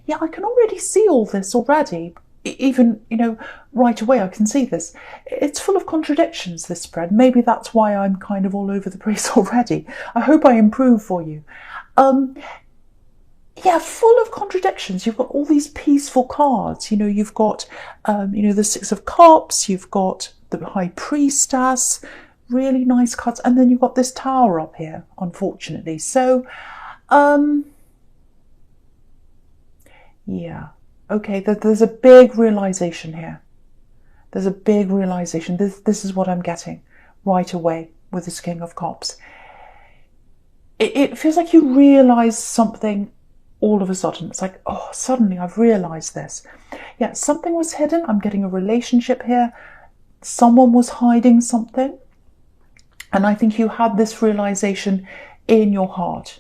yeah, I can already see all this already. Even, right away I can see this. It's full of contradictions, this spread. Maybe that's why I'm kind of all over the place already. I hope I improve for you. Yeah, full of contradictions. You've got all these peaceful cards. You've got, the Six of Cups. You've got the High Priestess. Really nice cards. And then you've got this Tower up here, unfortunately. So, yeah. Okay, there's a big realization here. There's a big realization. This is what I'm getting right away with this King of Cups. It feels like you realize something all of a sudden. It's like, oh, suddenly I've realized this. Yeah, something was hidden. I'm getting a relationship here. Someone was hiding something. And I think you had this realization in your heart.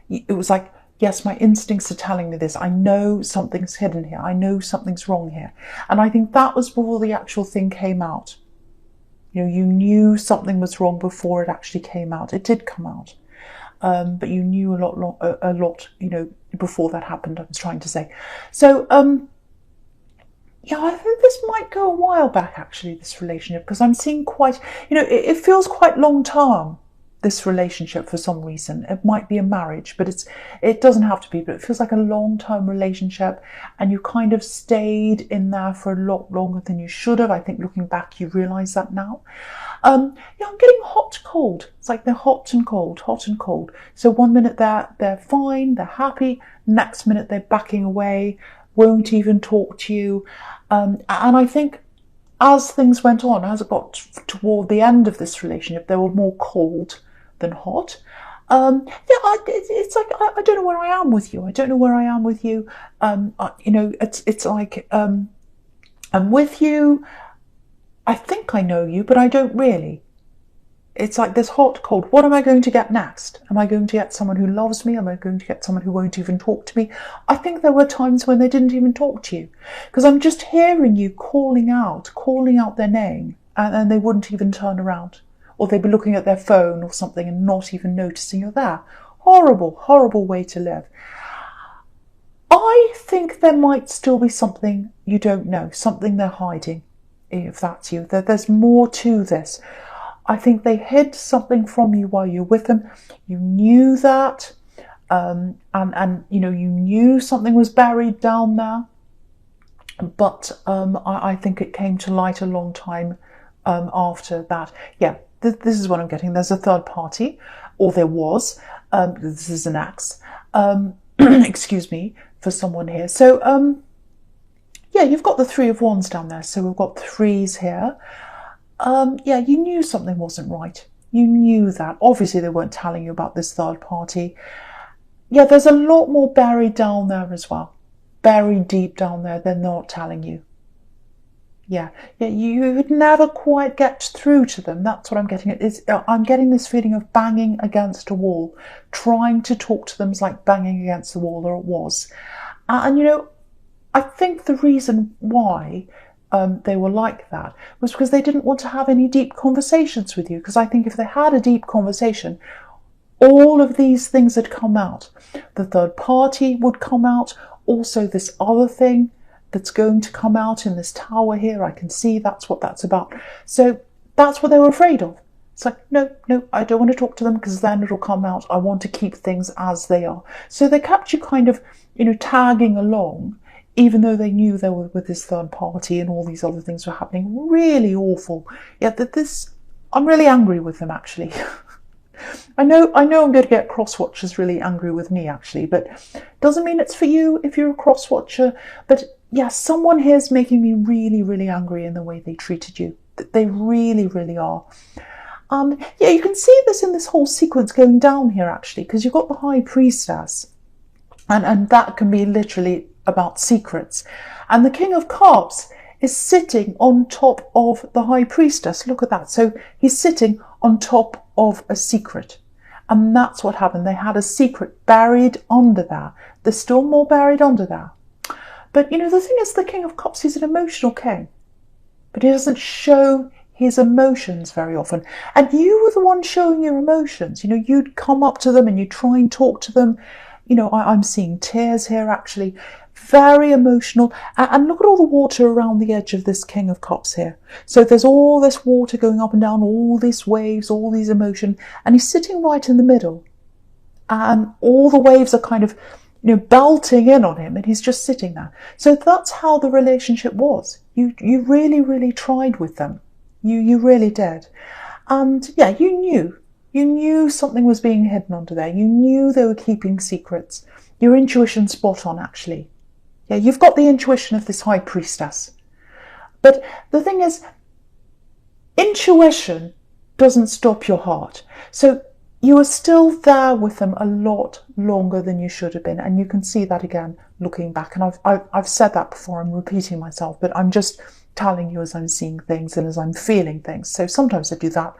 It was like, yes, my instincts are telling me this. I know something's hidden here. I know something's wrong here. And I think that was before the actual thing came out. You knew something was wrong before it actually came out. It did come out. But you knew a lot, before that happened, I was trying to say. So, yeah, I think this might go a while back, actually, this relationship, because I'm seeing quite, it feels quite long term, this relationship, for some reason. It might be a marriage, but it doesn't have to be, but it feels like a long-term relationship, and you kind of stayed in there for a lot longer than you should have. I think looking back, you realise that now. Yeah, I'm getting hot, cold. It's like they're hot and cold, hot and cold. So one minute they're fine, they're happy. Next minute they're backing away, won't even talk to you. And I think as things went on, as it got toward the end of this relationship, they were more cold than hot. Yeah, it's like I don't know where I am with you. I don't know where I am with you. It's like I'm with you. I think I know you, but I don't really. It's like this hot, cold. What am I going to get next? Am I going to get someone who loves me? Am I going to get someone who won't even talk to me? I think there were times when they didn't even talk to you, because I'm just hearing you calling out their name, and they wouldn't even turn around, or they'd be looking at their phone or something and not even noticing you're there. Horrible, horrible way to live. I think there might still be something you don't know, something they're hiding, if that's you. There's more to this. I think they hid something from you while you're with them. You knew that, and you knew something was buried down there. But I think it came to light a long time after that. Yeah, this is what I'm getting. There's a third party, or there was. This is an axe. Excuse me, for someone here. So yeah, you've got the Three of Wands down there. So we've got threes here. Yeah, you knew something wasn't right. You knew that. Obviously, they weren't telling you about this third party. Yeah, there's a lot more buried down there as well. Buried deep down there, they're not telling you. Yeah, you would never quite get through to them. That's what I'm getting. I'm getting this feeling of banging against a wall. Trying to talk to them is like banging against the wall, or it was. And I think the reason why they were like that was because they didn't want to have any deep conversations with you. Because I think if they had a deep conversation, all of these things had come out. The third party would come out. Also this other thing that's going to come out in this tower here. I can see that's what that's about. So that's what they were afraid of. It's like, no, I don't want to talk to them because then it'll come out. I want to keep things as they are. So they kept you kind of, tagging along, even though they knew they were with this third party and all these other things were happening. Really awful. Yeah, I'm really angry with them, actually. I know I'm going to get cross-watchers really angry with me, actually, but doesn't mean it's for you if you're a cross-watcher. But yeah, someone here is making me really, really angry in the way they treated you. They really, really are. Yeah, you can see this in this whole sequence going down here, actually, because you've got the High Priestess, and that can be literally about secrets. And the King of Cups is sitting on top of the High Priestess. Look at that. So he's sitting on top of a secret. And that's what happened. They had a secret buried under there. There's still more buried under there. But, the thing is, the King of Cups, he's an emotional king. But he doesn't show his emotions very often. And you were the one showing your emotions. You'd come up to them and you'd try and talk to them. I'm seeing tears here actually. Very emotional. And look at all the water around the edge of this King of Cups here. So there's all this water going up and down, all these waves, all these emotion, and he's sitting right in the middle. And all the waves are kind of, belting in on him, and he's just sitting there. So that's how the relationship was. You really, really tried with them. You really did. And yeah, you knew something was being hidden under there. You knew they were keeping secrets. Your intuition's spot on, actually. Yeah, you've got the intuition of this high priestess. But the thing is, intuition doesn't stop your heart. So you are still there with them a lot longer than you should have been. And you can see that again, looking back. And I've said that before, I'm repeating myself, but I'm just telling you as I'm seeing things and as I'm feeling things. So sometimes I do that.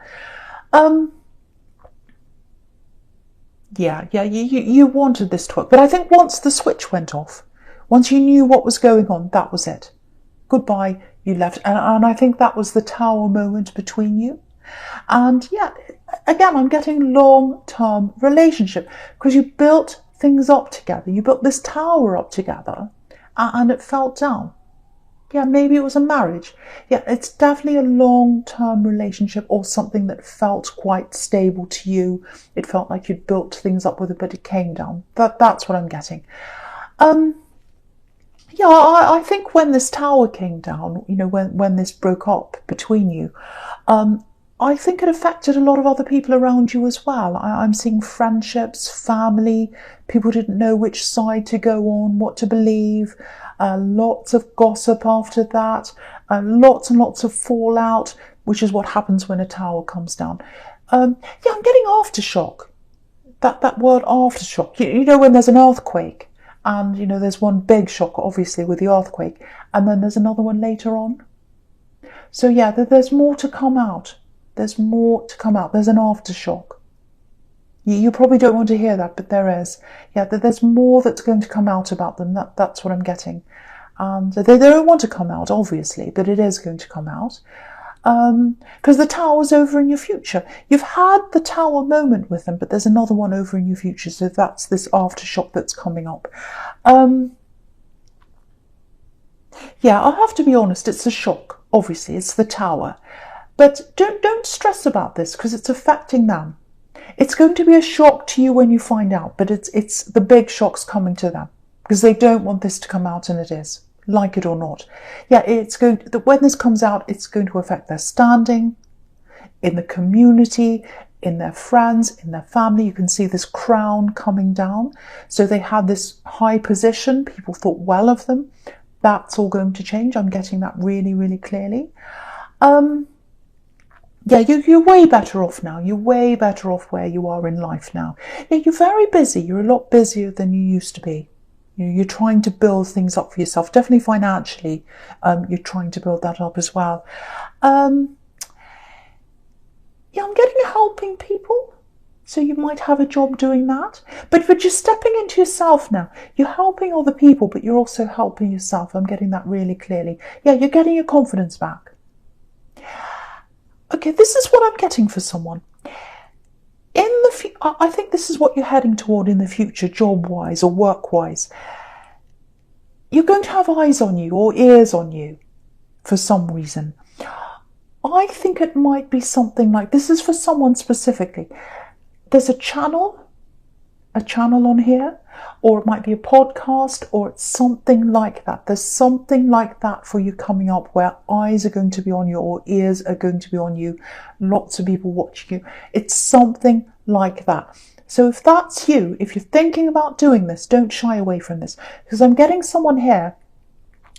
You wanted this to work. But I think once the switch went off, once you knew what was going on, that was it. Goodbye, you left. And I think that was the Tower moment between you. And yeah, again, I'm getting long-term relationship because you built things up together. You built this tower up together and it fell down. Yeah, maybe it was a marriage. Yeah, it's definitely a long-term relationship or something that felt quite stable to you. It felt like you'd built things up with it, but it came down. That's what I'm getting. I think when this tower came down, when this broke up between you, I think it affected a lot of other people around you as well. I'm seeing friendships, family, people didn't know which side to go on, what to believe, lots of gossip after that, lots and lots of fallout, which is what happens when a tower comes down. I'm getting aftershock. That word aftershock, when there's an earthquake, and, there's one big shock, obviously, with the earthquake, and then there's another one later on. So yeah, there's more to come out. There's more to come out. There's an aftershock. You probably don't want to hear that, but there is. Yeah, there's more that's going to come out about them. That's what I'm getting. And they don't want to come out, obviously, but it is going to come out. Because the tower's over in your future. You've had the tower moment with them, but there's another one over in your future. So that's this aftershock that's coming up. I have to be honest. It's a shock. Obviously, it's the tower. But don't stress about this because it's affecting them. It's going to be a shock to you when you find out, but it's the big shock's coming to them because they don't want this to come out, and it is, like it or not. Yeah, when this comes out, it's going to affect their standing in the community, in their friends, in their family. You can see this crown coming down. So they had this high position. People thought well of them. That's all going to change. I'm getting that really, really clearly. You're way better off now. You're way better off where you are in life now. Yeah, you're very busy. You're a lot busier than you used to be. You're trying to build things up for yourself. Definitely financially, you're trying to build that up as well. I'm getting helping people. So you might have a job doing that. But you're stepping into yourself now. You're helping other people, but you're also helping yourself. I'm getting that really clearly. Yeah, you're getting your confidence back. Okay, this is what I'm getting for someone. I think this is what you're heading toward in the future, job-wise or work-wise. You're going to have eyes on you or ears on you for some reason. I think it might be something like, this is for someone specifically. There's a channel on here, or it might be a podcast, or it's something like that. There's something like that for you coming up where eyes are going to be on you or ears are going to be on you. Lots of people watching you. It's something like that. So if that's you, if you're thinking about doing this, don't shy away from this, because I'm getting someone here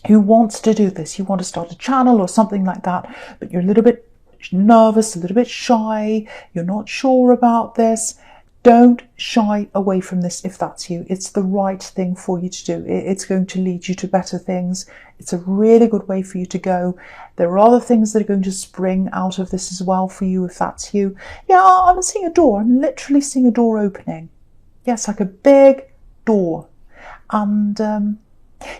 who wants to do this. You want to start a channel or something like that, but you're a little bit nervous, a little bit shy. You're not sure about this. Don't shy away from this if that's you. It's the right thing for you to do. It's going to lead you to better things. It's a really good way for you to go. There are other things that are going to spring out of this as well for you if that's you. Yeah, I'm seeing a door. I'm literally seeing a door opening. Yes, like a big door. And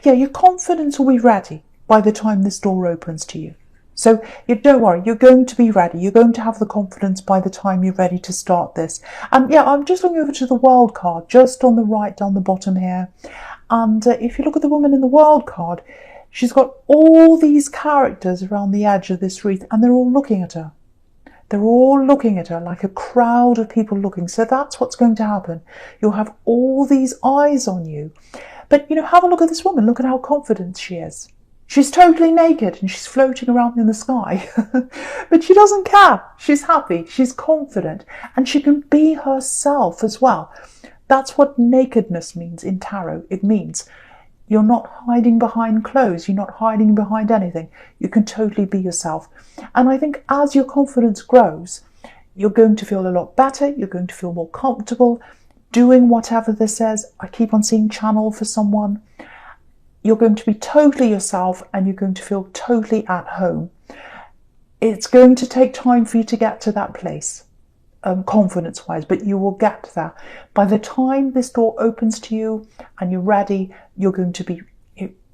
your confidence will be ready by the time this door opens to you. So you don't worry, you're going to be ready. You're going to have the confidence by the time you're ready to start this. And yeah, I'm just looking over to the World card, just on the right down the bottom here. And if you look at the woman in the World card, she's got all these characters around the edge of this wreath, and they're all looking at her. They're all looking at her like a crowd of people looking. So that's what's going to happen. You'll have all these eyes on you. But, have a look at this woman. Look at how confident she is. She's totally naked and she's floating around in the sky. But she doesn't care. She's happy. She's confident. And she can be herself as well. That's what nakedness means in tarot. It means you're not hiding behind clothes. You're not hiding behind anything. You can totally be yourself. And I think as your confidence grows, you're going to feel a lot better. You're going to feel more comfortable doing whatever this is. I keep on seeing channel for someone. You're going to be totally yourself and you're going to feel totally at home. It's going to take time for you to get to that place, confidence-wise, but you will get there. By the time this door opens to you and you're ready, you're going to be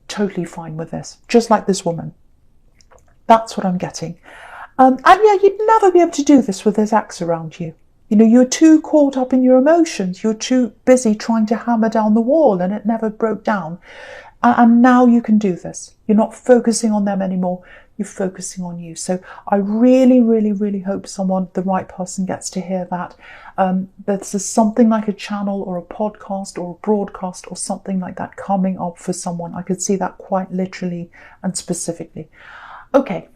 totally fine with this, just like this woman. That's what I'm getting. And yeah, you'd never be able to do this with this ex around you. You're too caught up in your emotions. You're too busy trying to hammer down the wall and it never broke down. And now you can do this. You're not focusing on them anymore. You're focusing on you. So I really, really, really hope the right person gets to hear that. This is something like a channel or a podcast or a broadcast or something like that coming up for someone. I could see that quite literally and specifically. Okay.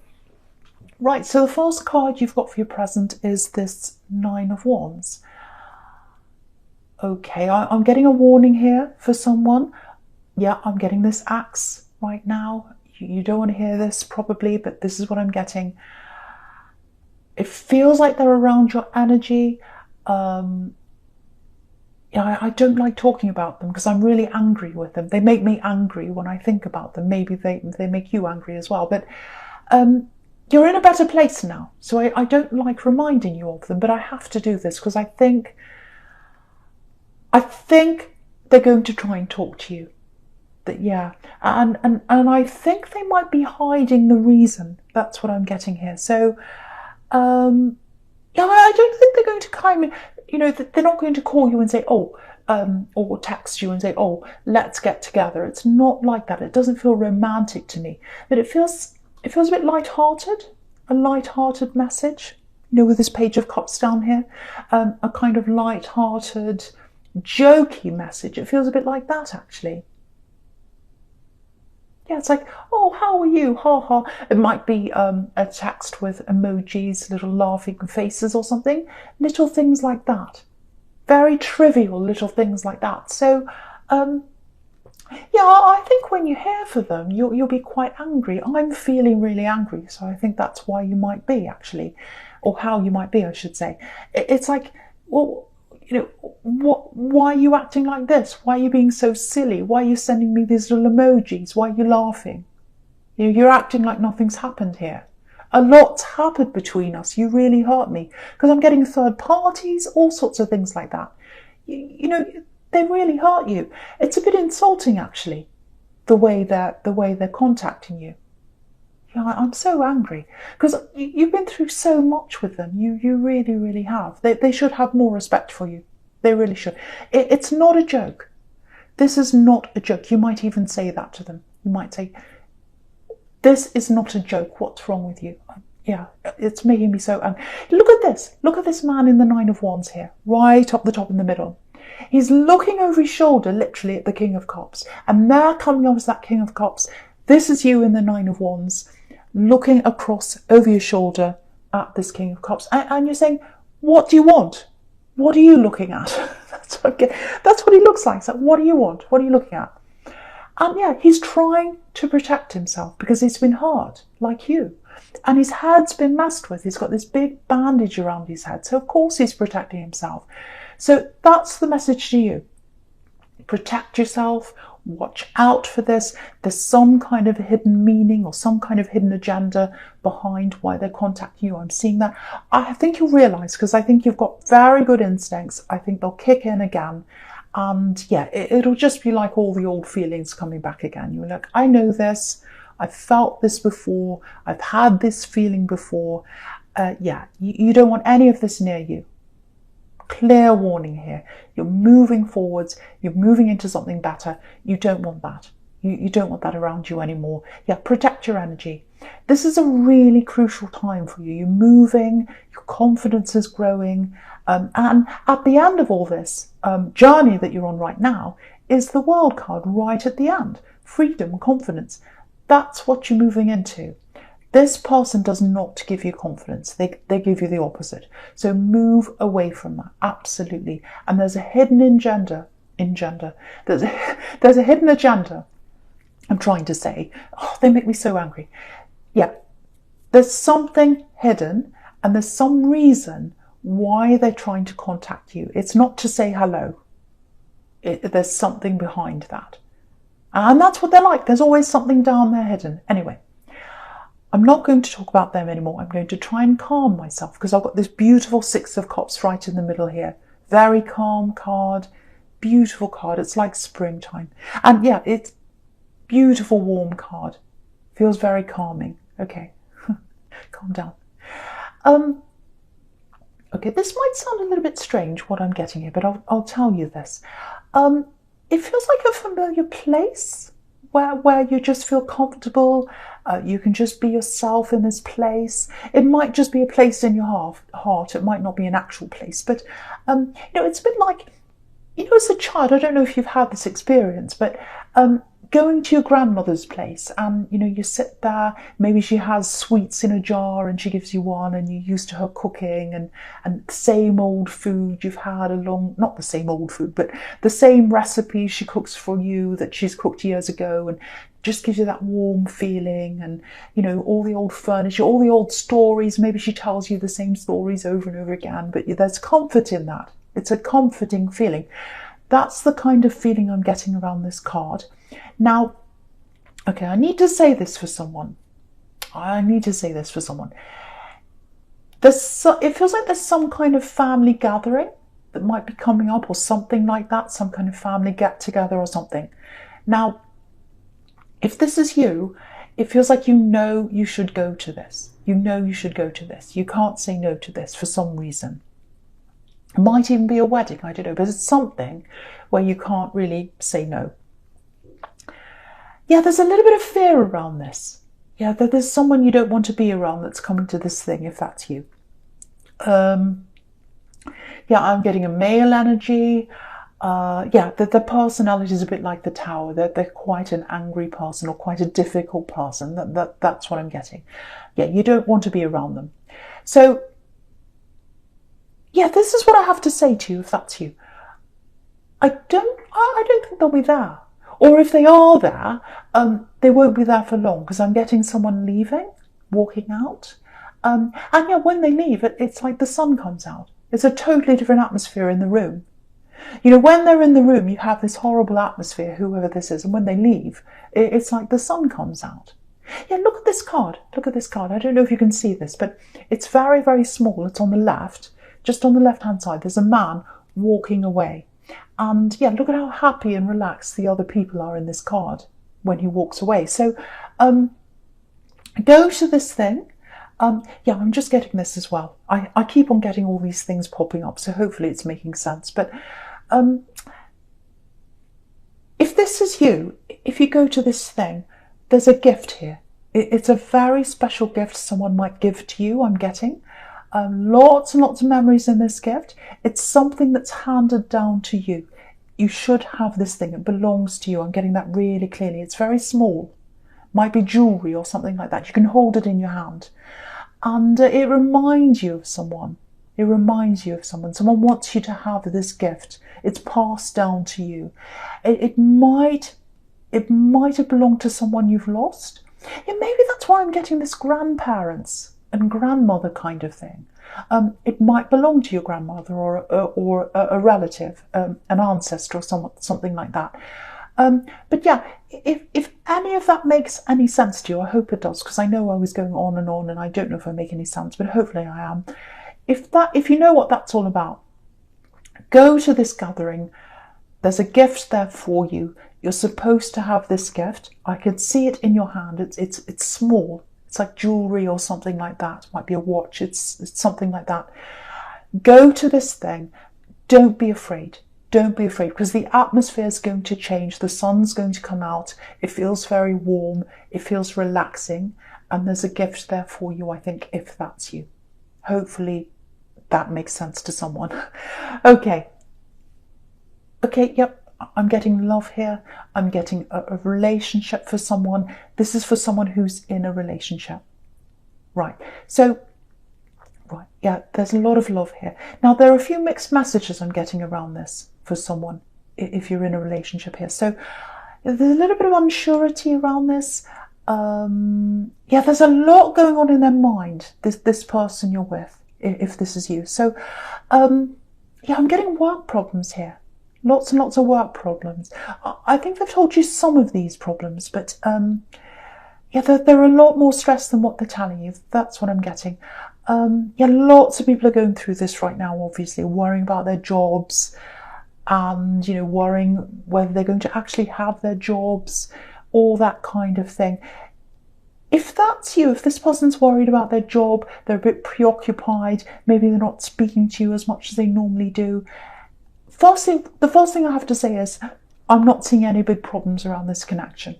Right, so the first card you've got for your present is this Nine of Wands. Okay, I'm getting a warning here for someone. Yeah, I'm getting this axe right now. You don't want to hear this probably, but this is what I'm getting. It feels like they're around your energy. Yeah, I don't like talking about them because I'm really angry with them. They make me angry when I think about them. Maybe they make you angry as well. But you're in a better place now. So I don't like reminding you of them, but I have to do this because I think they're going to try and talk to you. Yeah, and I think they might be hiding the reason. That's what I'm getting here. So, yeah, I don't think they're going to kind of, they're not going to call you and say, or text you and say, let's get together. It's not like that. It doesn't feel romantic to me. But it feels a bit light-hearted, a light-hearted message. With this Page of Cups down here, a kind of light-hearted, jokey message. It feels a bit like that, actually. Yeah, it's like, how are you? Ha ha. It might be a text with emojis, little laughing faces or something. Little things like that. Very trivial little things like that. So, yeah, I think when you hear for them, you'll be quite angry. I'm feeling really angry, so I think that's why you might be, actually. Or how you might be, I should say. It's like, well, why are you acting like this? Why are you being so silly? Why are you sending me these little emojis? Why are you laughing? You're acting like nothing's happened here. A lot's happened between us. You really hurt me. Because I'm getting third parties, all sorts of things like that. They really hurt you. It's a bit insulting, actually, the way they're contacting you. Yeah, I'm so angry because you've been through so much with them. You really, really have. They should have more respect for you. They really should. It's not a joke. This is not a joke. You might even say that to them. You might say, this is not a joke. What's wrong with you? Yeah, it's making me so angry. Look at this. Look at this man in the Nine of Wands here, right up the top in the middle. He's looking over his shoulder, literally, at the King of Cups. And there coming up as that King of Cups, this is you in the Nine of Wands, looking across over your shoulder at this King of Cups. And you're saying, what do you want? What are you looking at? That's what he looks like. So what do you want? What are you looking at? And yeah, he's trying to protect himself because he's been hurt, like you. And his head's been messed with. He's got this big bandage around his head. So of course he's protecting himself. So that's the message to you. Protect yourself. Watch out for this. There's some kind of hidden meaning or some kind of hidden agenda behind why they're contacting you. I'm seeing that. I think you'll realise, because I think you've got very good instincts. I think they'll kick in again. And yeah, it'll just be like all the old feelings coming back again. You're like, I know this. I've felt this before. I've had this feeling before. Yeah, you don't want any of this near you. Clear warning here. You're moving forwards. You're moving into something better. You don't want that. You don't want that around you anymore. Yeah, protect your energy. This is a really crucial time for you. You're moving. Your confidence is growing. And at the end of all this journey that you're on right now is the World card right at the end. Freedom, confidence. That's what you're moving into. This person does not give you confidence. They give you the opposite. So move away from that. Absolutely. And there's a hidden agenda. There's a hidden agenda. I'm trying to say. Oh, they make me so angry. Yeah. There's something hidden and there's some reason why they're trying to contact you. It's not to say hello. There's something behind that. And that's what they're like. There's always something down there hidden. Anyway. I'm not going to talk about them anymore. I'm going to try and calm myself because I've got this beautiful Six of Cups right in the middle here. Very calm card, beautiful card. It's like springtime. And yeah, it's beautiful, warm card. Feels very calming. Okay, calm down. Okay, this might sound a little bit strange what I'm getting here, but I'll tell you this. It feels like a familiar place where you just feel comfortable. You can just be yourself in this place. It might just be a place in your heart. It might not be an actual place. But, it's a bit like, as a child, I don't know if you've had this experience, but going to your grandmother's place and, you sit there, maybe she has sweets in a jar and she gives you one and you're used to her cooking and same old food you've had not the same old food, but the same recipe she cooks for you that she's cooked years ago and just gives you that warm feeling and, all the old furniture, all the old stories. Maybe she tells you the same stories over and over again, but there's comfort in that. It's a comforting feeling. That's the kind of feeling I'm getting around this card. Now, okay, I need to say this for someone. It feels like there's some kind of family gathering that might be coming up or something like that, some kind of family get-together or something. Now, if this is you, it feels like you should go to this. You should go to this. You can't say no to this for some reason. It might even be a wedding, I don't know, but it's something where you can't really say no. Yeah, there's a little bit of fear around this. Yeah, there's someone you don't want to be around that's coming to this thing, if that's you. Yeah, I'm getting a male energy. The personality is a bit like the Tower. They're quite an angry person or quite a difficult person. That's what I'm getting. Yeah, you don't want to be around them. So, yeah, this is what I have to say to you, if that's you. I don't think they'll be there. Or if they are there, they won't be there for long because I'm getting someone leaving, walking out. And yeah, when they leave, it's like the sun comes out. It's a totally different atmosphere in the room. When they're in the room, you have this horrible atmosphere, whoever this is, and when they leave, it's like the sun comes out. Yeah, look at this card. Look at this card. I don't know if you can see this, but it's very, very small. It's on the left, just on the left-hand side. There's a man walking away. And yeah, look at how happy and relaxed the other people are in this card when he walks away. So go to this thing. Yeah, I'm just getting this as well. I keep on getting all these things popping up, so hopefully it's making sense. But if this is you, if you go to this thing, there's a gift here. It's a very special gift someone might give to you, I'm getting. Lots and lots of memories in this gift. It's something that's handed down to you. You should have this thing. It belongs to you. I'm getting that really clearly. It's very small. Might be jewellery or something like that. You can hold it in your hand. And it reminds you of someone. It reminds you of someone. Someone wants you to have this gift. It's passed down to you. It might have belonged to someone you've lost. Yeah, maybe that's why I'm getting this grandparents and grandmother kind of thing. It might belong to your grandmother or a relative, an ancestor or something like that. But yeah, if any of that makes any sense to you, I hope it does, because I know I was going on and I don't know if I make any sense, but hopefully I am. If you know what that's all about, go to this gathering. There's a gift there for you. You're supposed to have this gift. I can see it in your hand. It's small. It's like jewelry or something like that. It might be a watch. It's something like that. Go to this thing. Don't be afraid. Don't be afraid, because the atmosphere is going to change. The sun's going to come out. It feels very warm. It feels relaxing. And there's a gift there for you, I think, if that's you. Hopefully that makes sense to someone. Okay, yep. I'm getting love here. I'm getting a relationship for someone. This is for someone who's in a relationship. Right. So, right. Yeah, there's a lot of love here. Now, there are a few mixed messages I'm getting around this for someone if you're in a relationship here. So there's a little bit of unsurety around this. Yeah, there's a lot going on in their mind, this person you're with, if this is you. So, yeah, I'm getting work problems here. Lots and lots of work problems. I think they've told you some of these problems, but yeah, they're a lot more stressed than what they're telling you. That's what I'm getting. Yeah, lots of people are going through this right now, obviously, worrying about their jobs and, you know, worrying whether they're going to actually have their jobs, all that kind of thing. If that's you, if this person's worried about their job, they're a bit preoccupied, maybe they're not speaking to you as much as they normally do. The first thing I have to say is, I'm not seeing any big problems around this connection.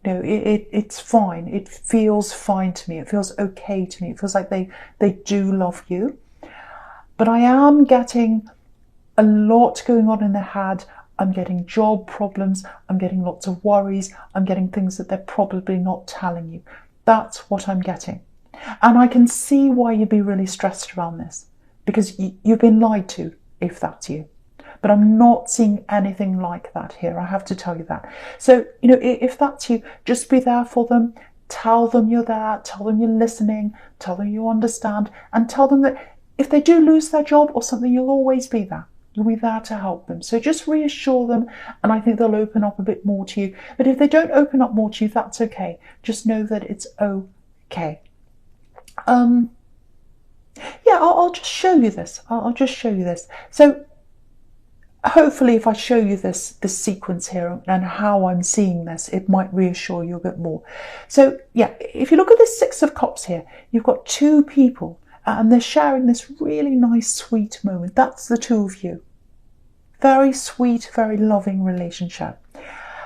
You know, it's fine. It feels fine to me. It feels okay to me. It feels like they do love you. But I am getting a lot going on in their head. I'm getting job problems. I'm getting lots of worries. I'm getting things that they're probably not telling you. That's what I'm getting. And I can see why you'd be really stressed around this, because you've been lied to, if that's you. But I'm not seeing anything like that here. I have to tell you that. So, you know, if that's you, just be there for them. Tell them you're there. Tell them you're listening. Tell them you understand. And tell them that if they do lose their job or something, you'll always be there. You'll be there to help them. So just reassure them, and I think they'll open up a bit more to you. But if they don't open up more to you, that's okay. Just know that it's okay. Yeah, I'll just show you this. I'll just show you this. So hopefully if I show you this sequence here and how I'm seeing this, it might reassure you a bit more. So yeah, if you look at the Six of Cups here, you've got two people and they're sharing this really nice, sweet moment. That's the two of you. Very sweet, very loving relationship.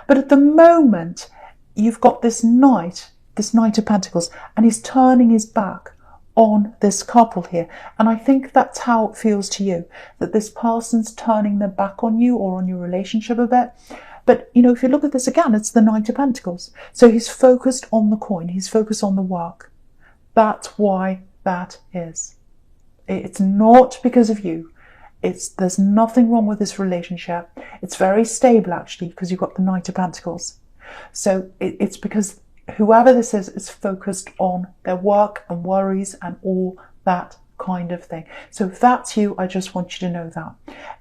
But at the moment, you've got this Knight of Pentacles, and he's turning his back on this couple here. And I think that's how it feels to you, that this person's turning their back on you or on your relationship a bit. But, you know, if you look at this again, it's the Knight of Pentacles. So he's focused on the coin. He's focused on the work. That's why that is. It's not because of you. There's nothing wrong with this relationship. It's very stable, actually, because you've got the Knight of Pentacles. So it's because whoever this is focused on their work and worries and all that kind of thing. So if that's you, I just want you to know that.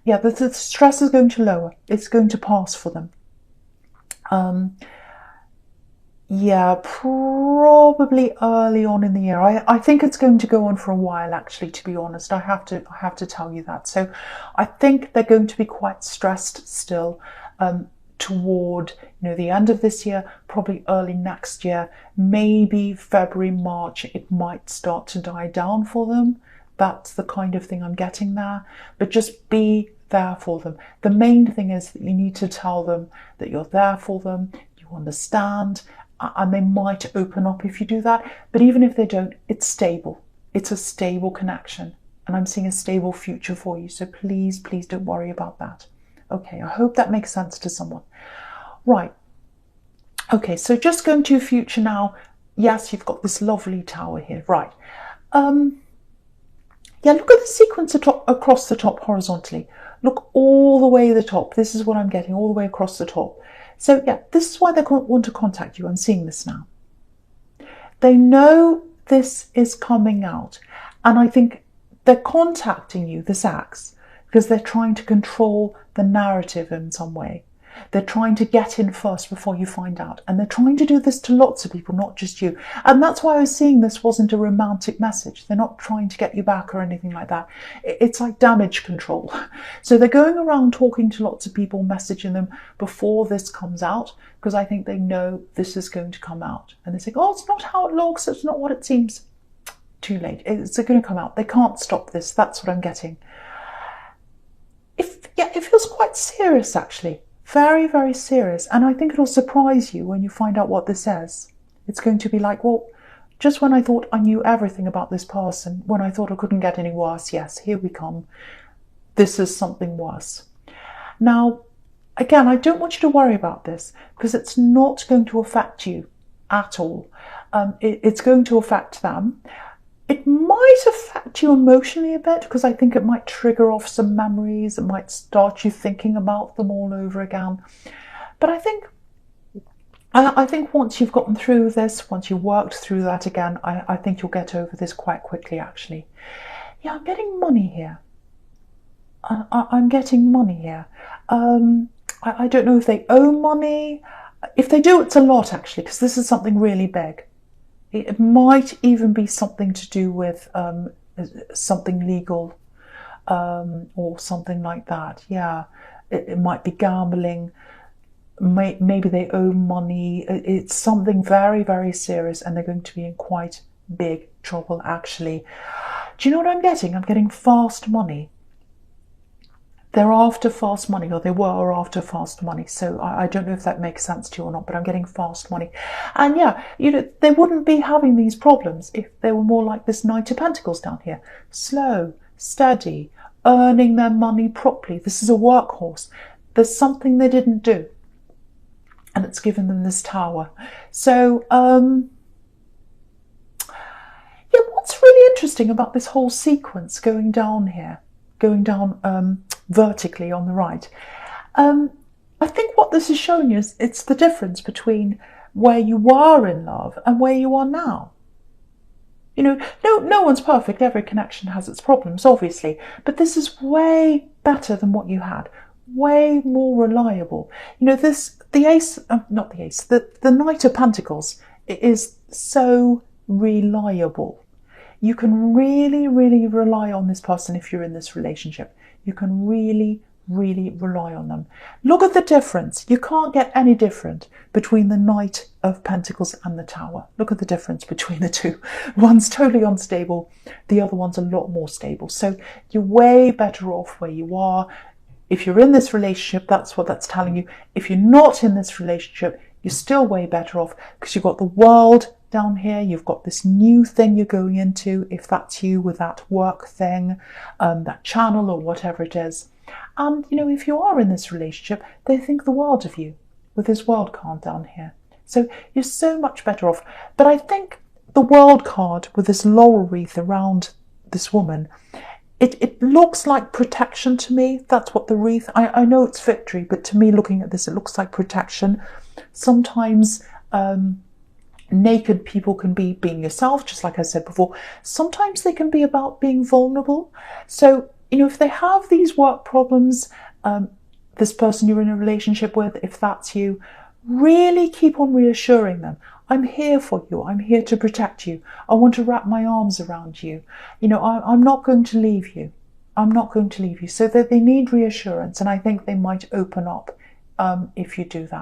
Yeah, the stress is going to lower. It's going to pass for them. Yeah, probably early on in the year. I think it's going to go on for a while, actually, to be honest. I have to tell you that. So I think they're going to be quite stressed still toward, you know, the end of this year, probably early next year, maybe February, March, it might start to die down for them. That's the kind of thing I'm getting there. But just be there for them. The main thing is that you need to tell them that you're there for them, you understand, and they might open up if you do that. But even if they don't, it's stable. It's a stable connection. And I'm seeing a stable future for you. So please, please don't worry about that. Okay, I hope that makes sense to someone. Right. Okay, so just going to future now. Yes, you've got this lovely tower here. Right. Yeah, look at the sequence across the top horizontally. Look all the way to the top. This is what I'm getting, all the way across the top. So yeah, this is why they want to contact you. I'm seeing this now. They know this is coming out. And I think they're contacting you, this axe, because they're trying to control the narrative in some way. They're trying to get in first before you find out. And they're trying to do this to lots of people, not just you. And that's why I was seeing this wasn't a romantic message. They're not trying to get you back or anything like that. It's like damage control. So they're going around talking to lots of people, messaging them before this comes out, because I think they know this is going to come out. And they say, oh, it's not how it looks. It's not what it seems. Too late. It's going to come out. They can't stop this. That's what I'm getting. It feels quite serious, actually. Very, very serious. And I think it'll surprise you when you find out what this says. It's going to be like, well, just when I thought I knew everything about this person, when I thought I couldn't get any worse, yes, here we come. This is something worse. Now, again, I don't want you to worry about this because it's not going to affect you at all. It's going to affect them. It might affect you emotionally a bit because I think it might trigger off some memories. It might start you thinking about them all over again. But I think once you've gotten through this, once you've worked through that again, I think you'll get over this quite quickly, actually. Yeah, I'm getting money here. I'm getting money here. I don't know if they owe money. If they do, it's a lot, actually, because this is something really big. It might even be something to do with something legal or something like that. Yeah, it might be gambling. Maybe they owe money. It's something very, very serious and they're going to be in quite big trouble, actually. Do you know what I'm getting? I'm getting fast money. They're after fast money, or they were after fast money. So I don't know if that makes sense to you or not, but I'm getting fast money. And yeah, they wouldn't be having these problems if they were more like this Knight of Pentacles down here. Slow, steady, earning their money properly. This is a workhorse. There's something they didn't do. And it's given them this Tower. So, yeah, what's really interesting about this whole sequence going down here, going down vertically on the right, I think what this is showing you is it's the difference between where you were in love and where you are now. You know, no one's perfect. Every connection has its problems, obviously, but this is way better than what you had. Way more reliable. You know, the Knight of Pentacles is so reliable. You can really, really rely on this person if you're in this relationship. You can really, really rely on them. Look at the difference. You can't get any different between the Knight of Pentacles and the Tower. Look at the difference between the two. One's totally unstable. The other one's a lot more stable. So you're way better off where you are. If you're in this relationship, that's what that's telling you. If you're not in this relationship, you're still way better off because you've got the World down here. You've got this new thing you're going into, if that's you, with that work thing, that channel or whatever it is. And, you know, if you are in this relationship, they think the world of you with this World card down here. So you're so much better off. But I think the World card with this laurel wreath around this woman, it looks like protection to me. That's what the wreath, I know it's victory, but to me, looking at this, it looks like protection. Sometimes naked people can be being yourself, just like I said before. Sometimes they can be about being vulnerable. So, you know, if they have these work problems, this person you're in a relationship with, if that's you, really keep on reassuring them. I'm here for you. I'm here to protect you. I want to wrap my arms around you. You know, I'm not going to leave you. I'm not going to leave you. So that they need reassurance, and I think they might open up if you do that.